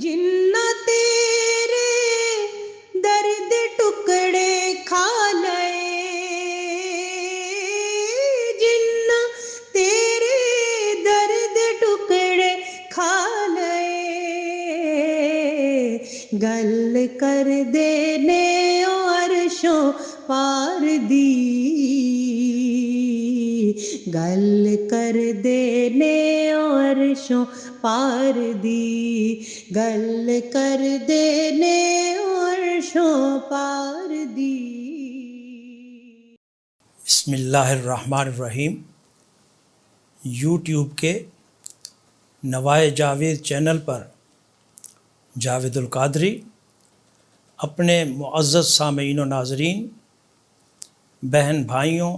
جنہ تیرے درد ٹکڑے کھا لئے، جنہ تیرے درد ٹکڑے کھا لئے، گل کر دینے عرشوں پار دی، گل کر دینے عرشوں پار دی، گل کر دینے عرشوں پار دی۔ بسم اللہ الرحمن الرحیم۔ یوٹیوب کے نوائے جاوید چینل پر جاوید القادری اپنے معزز سامعین و ناظرین، بہن بھائیوں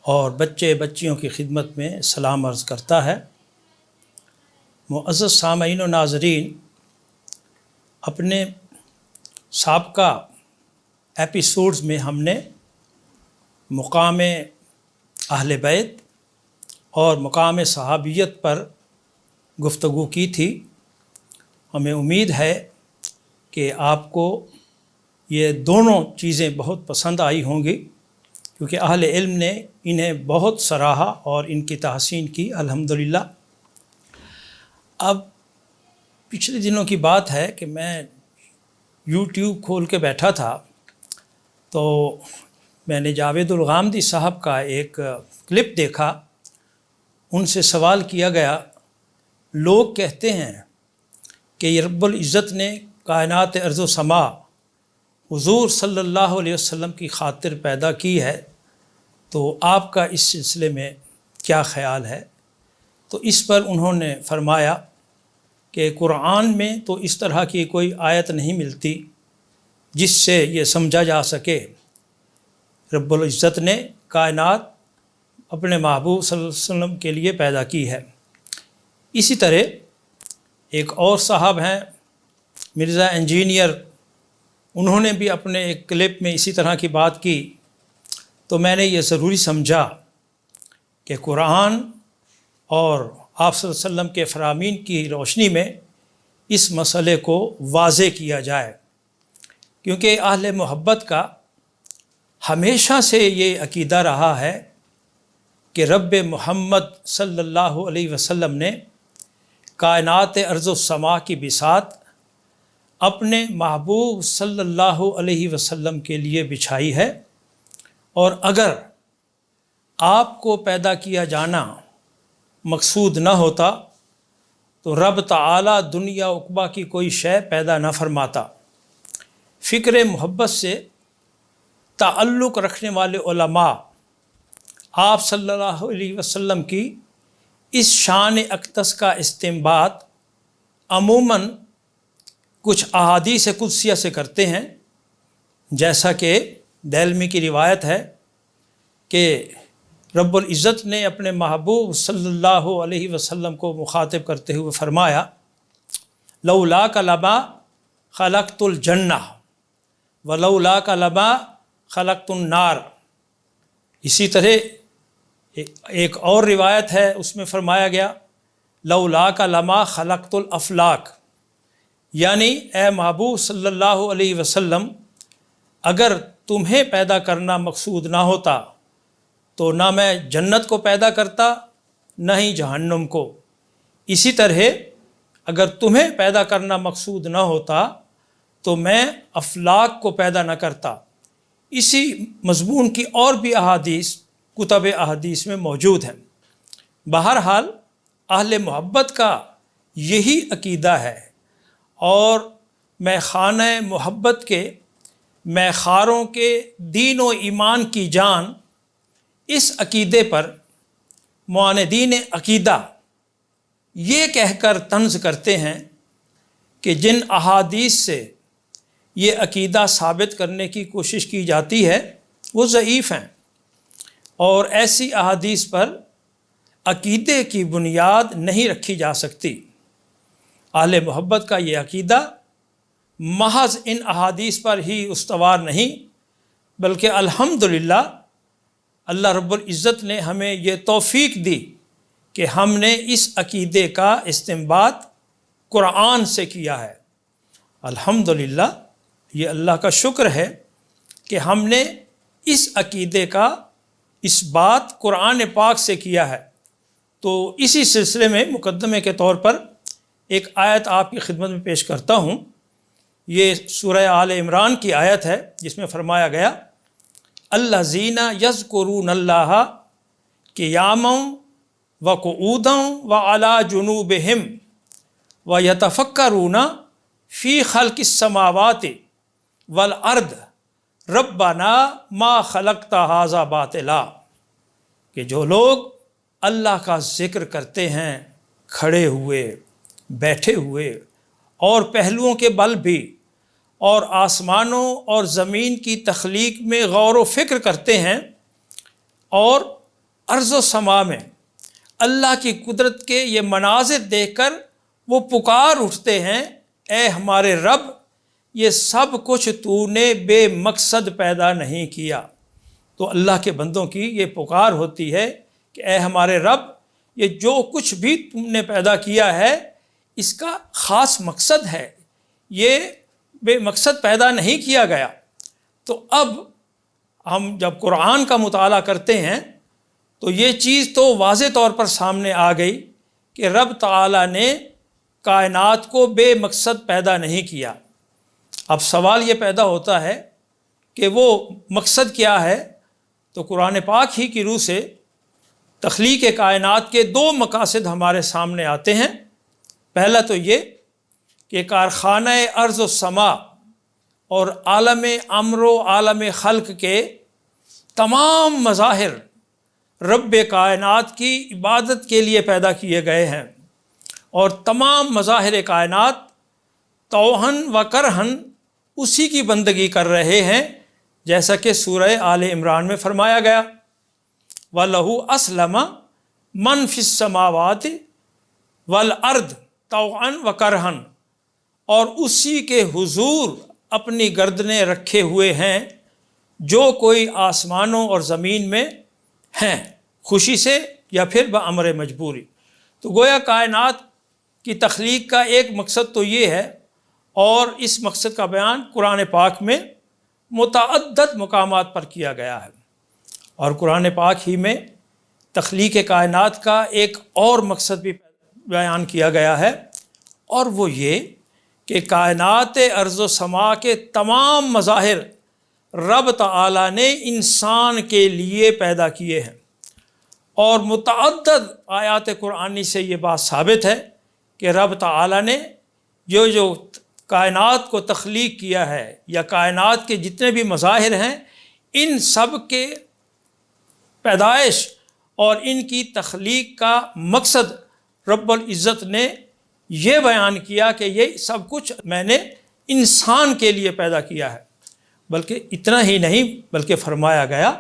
اور بچے بچیوں کی خدمت میں سلام عرض کرتا ہے۔ معزز سامعین و ناظرین، اپنے سابقہ ایپیسوڈز میں ہم نے مقام اہل بیت اور مقام صحابیت پر گفتگو کی تھی۔ ہمیں امید ہے کہ آپ کو یہ دونوں چیزیں بہت پسند آئی ہوں گی، کیونکہ اہل علم نے انہیں بہت سراہا اور ان کی تحسین کی الحمدللہ۔ اب پچھلے دنوں کی بات ہے کہ میں یوٹیوب کھول کے بیٹھا تھا تو میں نے جاوید الغامدی صاحب کا ایک کلپ دیکھا۔ ان سے سوال کیا گیا، لوگ کہتے ہیں کہ یہ رب العزت نے کائنات ارض و سما حضور صلی اللہ علیہ وسلم کی خاطر پیدا کی ہے، تو آپ کا اس سلسلے میں کیا خیال ہے؟ تو اس پر انہوں نے فرمایا کہ قرآن میں تو اس طرح کی کوئی آیت نہیں ملتی جس سے یہ سمجھا جا سکے رب العزت نے کائنات اپنے محبوب صلی اللہ علیہ وسلم کے لیے پیدا کی ہے۔ اسی طرح ایک اور صاحب ہیں مرزا انجینئر، انہوں نے بھی اپنے ایک کلپ میں اسی طرح کی بات کی، تو میں نے یہ ضروری سمجھا کہ قرآن اور آپ صلی اللہ علیہ وسلم کے فرامین کی روشنی میں اس مسئلے کو واضح کیا جائے، کیونکہ اہل محبت کا ہمیشہ سے یہ عقیدہ رہا ہے کہ رب محمد صلی اللہ علیہ وسلم نے کائنات ارض و سما کی بساط اپنے محبوب صلی اللہ علیہ وسلم کے لیے بچھائی ہے، اور اگر آپ کو پیدا کیا جانا مقصود نہ ہوتا تو رب تعالیٰ دنیا عقبہ کی کوئی شے پیدا نہ فرماتا۔ فکر محبت سے تعلق رکھنے والے علماء آپ صلی اللہ علیہ وسلم کی اس شان اقدس کا استنباط عموماً کچھ احادیث قدسیہ سے کرتے ہیں، جیسا کہ دہلمی کی روایت ہے کہ رب العزت نے اپنے محبوب صلی اللہ علیہ وسلم کو مخاطب کرتے ہوئے فرمایا، لولاک لما خلقت الجنہ ولولاک لما خلقت النار۔ اسی طرح ایک اور روایت ہے، اس میں فرمایا گیا لولاک لما خلقت الافلاک، یعنی اے محبوب صلی اللہ علیہ وسلم، اگر تمہیں پیدا کرنا مقصود نہ ہوتا تو نہ میں جنت کو پیدا کرتا نہ ہی جہنم کو، اسی طرح اگر تمہیں پیدا کرنا مقصود نہ ہوتا تو میں افلاک کو پیدا نہ کرتا۔ اسی مضمون کی اور بھی احادیث کتب احادیث میں موجود ہیں۔ بہرحال اہل محبت کا یہی عقیدہ ہے، اور میخانہ محبت کے میخاروں کے دین و ایمان کی جان اس عقیدے پر معاندین عقیدہ یہ کہہ کر طنز کرتے ہیں کہ جن احادیث سے یہ عقیدہ ثابت کرنے کی کوشش کی جاتی ہے وہ ضعیف ہیں، اور ایسی احادیث پر عقیدے کی بنیاد نہیں رکھی جا سکتی۔ اہل محبت کا یہ عقیدہ محض ان احادیث پر ہی استوار نہیں، بلکہ الحمدللہ اللہ رب العزت نے ہمیں یہ توفیق دی کہ ہم نے اس عقیدے کا استنباط قرآن سے کیا ہے۔ الحمدللہ، یہ اللہ کا شکر ہے کہ ہم نے اس عقیدے کا اس بات قرآن پاک سے کیا ہے۔ تو اسی سلسلے میں مقدمے کے طور پر ایک آیت آپ کی خدمت میں پیش کرتا ہوں۔ یہ سورہ آل عمران کی آیت ہے، جس میں فرمایا گیا الذین یذکرون اللہ قیاما وقعودا وعلی جنوبہم ویتفکرون فی خلق السماوات والارض ربنا ما خلقت ھذا باطلا، کہ جو لوگ اللہ کا ذکر کرتے ہیں کھڑے ہوئے، بیٹھے ہوئے اور پہلوؤں کے بل بھی، اور آسمانوں اور زمین کی تخلیق میں غور و فکر کرتے ہیں، اور ارض و سما میں اللہ کی قدرت کے یہ مناظر دیکھ کر وہ پکار اٹھتے ہیں، اے ہمارے رب، یہ سب کچھ تو نے بے مقصد پیدا نہیں کیا۔ تو اللہ کے بندوں کی یہ پکار ہوتی ہے کہ اے ہمارے رب، یہ جو کچھ بھی تم نے پیدا کیا ہے اس کا خاص مقصد ہے، یہ بے مقصد پیدا نہیں کیا گیا۔ تو اب ہم جب قرآن کا مطالعہ کرتے ہیں تو یہ چیز تو واضح طور پر سامنے آ گئی کہ رب تعالیٰ نے کائنات کو بے مقصد پیدا نہیں کیا۔ اب سوال یہ پیدا ہوتا ہے کہ وہ مقصد کیا ہے؟ تو قرآن پاک ہی کی روح سے تخلیق کائنات کے دو مقاصد ہمارے سامنے آتے ہیں۔ پہلا تو یہ کہ کارخانہ ارض و سما اور عالم امر و عالم خلق کے تمام مظاہر رب کائنات کی عبادت کے لیے پیدا کیے گئے ہیں، اور تمام مظاہر کائنات توہن و کرہن اسی کی بندگی کر رہے ہیں، جیسا کہ سورہ آل عمران میں فرمایا گیا وَلَهُ أَسْلَمَ مَنْ فِي السَّمَاوَاتِ وَالْأَرْضِ طَوْعًا وَكَرْهًا، اور اسی کے حضور اپنی گردنیں رکھے ہوئے ہیں جو کوئی آسمانوں اور زمین میں ہیں، خوشی سے یا پھر بامر مجبوری۔ تو گویا کائنات کی تخلیق کا ایک مقصد تو یہ ہے، اور اس مقصد کا بیان قرآن پاک میں متعدد مقامات پر کیا گیا ہے۔ اور قرآن پاک ہی میں تخلیق کائنات کا ایک اور مقصد بھی بیان کیا گیا ہے، اور وہ یہ کہ کائنات ارض و سما کے تمام مظاہر رب تعالیٰ نے انسان کے لیے پیدا کیے ہیں۔ اور متعدد آیات قرآنی سے یہ بات ثابت ہے کہ رب تعالیٰ نے جو کائنات کو تخلیق کیا ہے، یا کائنات کے جتنے بھی مظاہر ہیں، ان سب کے پیدائش اور ان کی تخلیق کا مقصد رب العزت نے یہ بیان کیا کہ یہ سب کچھ میں نے انسان کے لیے پیدا کیا ہے۔ بلکہ اتنا ہی نہیں، بلکہ فرمایا گیا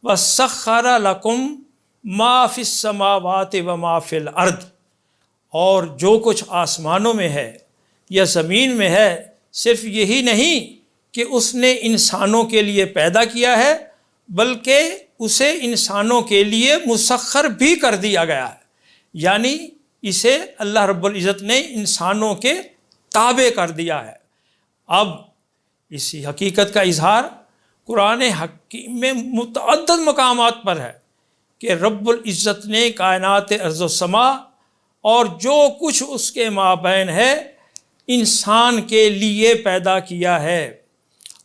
وَسَخَّرَ لَكُم مَا فِي السَّمَاوَاتِ وَمَا فِي الْأَرْضِ، اور جو کچھ آسمانوں میں ہے یا زمین میں ہے، صرف یہی نہیں کہ اس نے انسانوں کے لیے پیدا کیا ہے، بلکہ اسے انسانوں کے لیے مسخر بھی کر دیا گیا ہے، یعنی اسے اللہ رب العزت نے انسانوں کے تابع کر دیا ہے۔ اب اسی حقیقت کا اظہار قرآن حکیم میں متعدد مقامات پر ہے کہ رب العزت نے کائنات ارض و سما اور جو کچھ اس کے مابین ہے انسان کے لیے پیدا کیا ہے،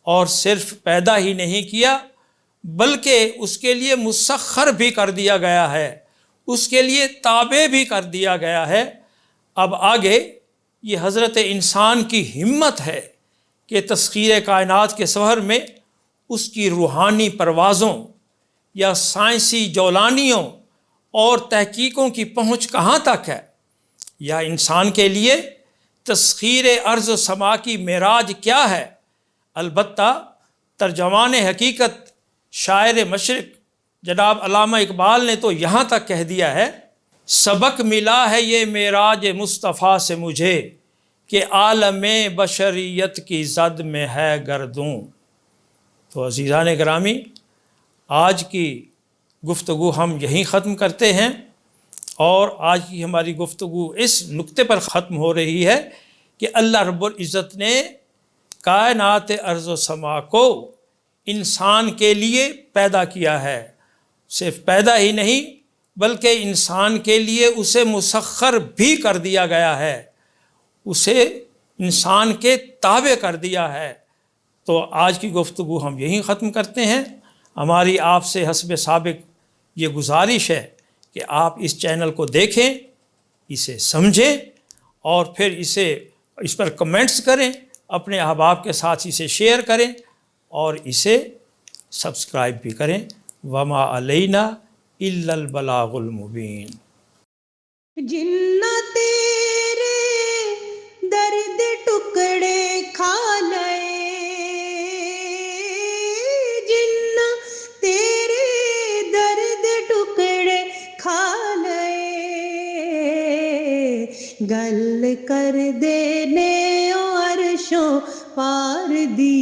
اور صرف پیدا ہی نہیں کیا بلکہ اس کے لیے مسخر بھی کر دیا گیا ہے، اس کے لیے تابع بھی کر دیا گیا ہے۔ اب آگے یہ حضرت انسان کی ہمت ہے کہ تسخیر کائنات کے سفر میں اس کی روحانی پروازوں یا سائنسی جولانیوں اور تحقیقوں کی پہنچ کہاں تک ہے، یا انسان کے لیے تسخیر ارض و سما کی معراج کیا ہے۔ البتہ ترجمان حقیقت شاعر مشرق جناب علامہ اقبال نے تو یہاں تک کہہ دیا ہے سبق ملا ہے یہ معراج مصطفیٰ سے مجھے کہ عالم بشریت کی زد میں ہے گردوں۔ تو عزیزان گرامی، آج کی گفتگو ہم یہیں ختم کرتے ہیں، اور آج کی ہماری گفتگو اس نقطے پر ختم ہو رہی ہے کہ اللہ رب العزت نے کائنات ارض و سما کو انسان کے لیے پیدا کیا ہے. صرف پیدا ہی نہیں بلکہ انسان کے لیے اسے مسخر بھی کر دیا گیا ہے، اسے انسان کے تابع کر دیا ہے. تو آج کی گفتگو ہم یہیں ختم کرتے ہیں. ہماری آپ سے حسب سابق یہ گزارش ہے کہ آپ اس چینل کو دیکھیں، اسے سمجھیں اور پھر اس پر کمنٹس کریں، اپنے احباب کے ساتھ اسے شیئر کریں اور اسے سبسکرائب بھی کریں. وما علینا الا البلاغ المبین. جنہ تیرے درد ٹکڑے کھا لئے، جنہ تیرے درد ٹکڑے کھا لئے، گل کر دینے عرشوں پار دی،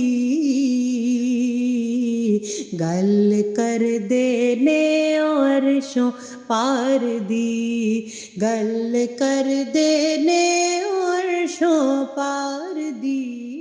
گل کر دینے عرشوں پار دی، گل کر دینے عرشوں پار دی.